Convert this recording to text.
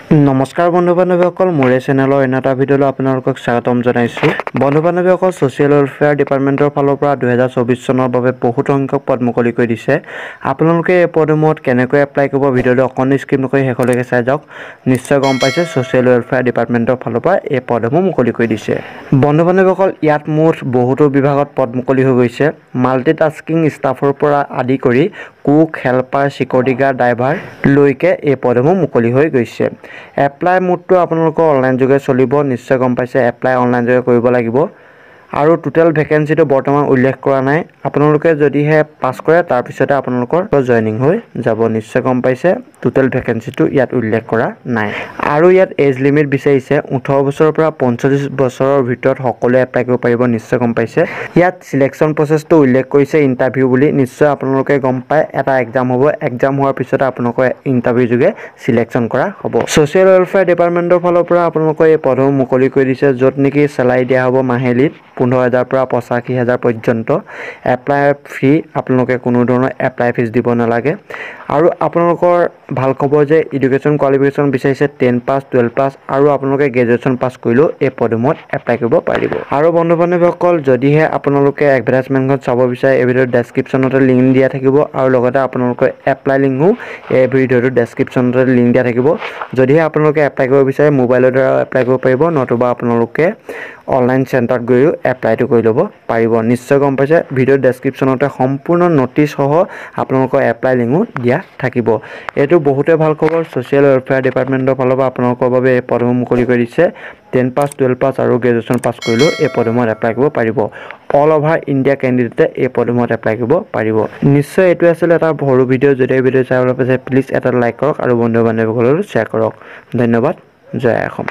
নমস্কাৰ বন্ধু বান্ধৱীসকল মোৰে চেনেলৰ এটা ভিডিঅ'লৈ আপোনালোকক স্বাগতম জনাইছোঁ। বন্ধু বান্ধৱীসকল ছ'চিয়েল ৱেলফেয়াৰ ডিপাৰ্টমেণ্টৰ ফালৰ পৰা 2024 চনৰ বাবে বহুত সংখ্যক পদ মুকলি কৰি দিছে। আপোনালোকে এই পদসমূহত কেনেকৈ এপ্লাই কৰিব ভিডিঅ'টো অকণি স্কিপ নকৰি শেষলৈকে চাই যাওক। নিশ্চয় গম পাইছে ছ'চিয়েল ৱেলফেয়াৰ ডিপাৰ্টমেণ্টৰ ফালৰ পৰা এই পদসমূহ মুকলি কৰি দিছে। বন্ধু বান্ধৱীসকল ইয়াত মুঠ বহুতো বিভাগত পদ মুকলি হৈ গৈছে। মাল্টিটাস্কিং ষ্টাফৰ পৰা আদি কৰি cook, helper, security guard, driver লৈকে এই পদসমূহ মুকলি হৈ গৈছে। এপ্লাই মোডটো আপোনালোকৰ অনলাইন যোগে চলিব। নিশ্চয় গম পাইছে এপ্লাই অনলাইন যোগে কৰিব লাগিব আৰু টোটেল ভেকেঞ্চিটো বৰ্তমান উল্লেখ কৰা নাই। আপোনালোকে যদিহে পাছ কৰে তাৰপিছতে আপোনালোকৰ জইনিং হৈ যাব। নিশ্চয় গম পাইছে টোটেল ভেকেঞ্চিটো ইয়াত উল্লেখ কৰা নাই আৰু ইয়াত এজ লিমিট বিচাৰিছে 18 বছৰৰ পৰা 45 বছৰৰ ভিতৰত সকলোৱে এপ্লাই কৰিব পাৰিব। নিশ্চয় গম পাইছে ইয়াত সিলেকশ্যন প্ৰচেছটো উল্লেখ কৰিছে ইণ্টাৰভিউ বুলি। নিশ্চয় আপোনালোকে গম পায় এটা এক্সাম হ'ব, এক্সাম হোৱাৰ পিছতে আপোনালোকৰ ইণ্টাৰভিউ যোগে সিলেকশ্যন কৰা হ'ব। ছ'চিয়েল ৱেলফেয়াৰ ডিপাৰ্টমেণ্টৰ ফালৰ পৰা আপোনালোকৰ এই পদসমূহ মুকলি কৰি দিছে য'ত নেকি চেলাৰী দিয়া হ'ব মাহিলীত 15,000 পৰা 85,000 পৰ্যন্ত। এপ্লাই ফ্ৰী, আপোনালোকে কোনো ধৰণৰ এপ্লাই ফিজ দিব নালাগে আৰু আপোনালোকৰ ভাল খবৰ যে এডুকেশ্যন কোৱালিফিকেশ্যন বিচাৰিছে 10 পাছ, 12 পাছ আৰু আপোনালোকে গ্ৰেজুৱেশ্যন পাছ কৰিলেও এই পদসমূহত এপ্লাই কৰিব পাৰিব। আৰু বন্ধু বান্ধৱীসকল যদিহে আপোনালোকে এডভাৰটাইজমেণ্টখন চাব বিচাৰে এই ভিডিঅ'ৰ ডেছক্ৰিপশ্যনতে লিংক দিয়া থাকিব আৰু লগতে আপোনালোকৰ এপ্লাই লিংকো এই ভিডিঅ'টোৰ ডেছক্ৰিপশ্যনতে লিংক দিয়া থাকিব। যদিহে আপোনালোকে এপ্লাই কৰিব বিচাৰে মোবাইলৰ দ্বাৰা এপ্লাই কৰিব পাৰিব, নতুবা আপোনালোকে অনলাইন চেণ্টাৰত গৈও এপ্লাইটো কৰি ল'ব পাৰিব। নিশ্চয় গম পাইছে ভিডিঅ'ৰ ডেছক্ৰিপশ্যনতে সম্পূৰ্ণ ন'টিছ সহ আপোনালোকৰ এপ্লাই লিংকো দিয়া থাকিব। এইটো বহুতে ভাল খবৰ ছ'চিয়েল ৱেলফেয়াৰ ডিপাৰ্টমেণ্টৰ ফালৰ পৰা আপোনালোকৰ বাবে এই পদসমূহ মুকলি কৰি দিছে। 10 পাছ, 12 পাছ আৰু গ্ৰেজুৱেশ্যন পাছ কৰিলেও এই পদসমূহত এপ্লাই কৰিব পাৰিব। অল অভাৰ ইণ্ডিয়া কেণ্ডিডেটে এই পদসমূহত এপ্লাই কৰিব পাৰিব। নিশ্চয় এইটো আছিল এটা সৰু ভিডিঅ'। যদি এই ভিডিঅ' চাই ভাল পাইছে প্লিজ এটা লাইক কৰক আৰু বন্ধু বান্ধৱীসকললৈ শ্বেয়াৰ কৰক। ধন্যবাদ। জয় অসম।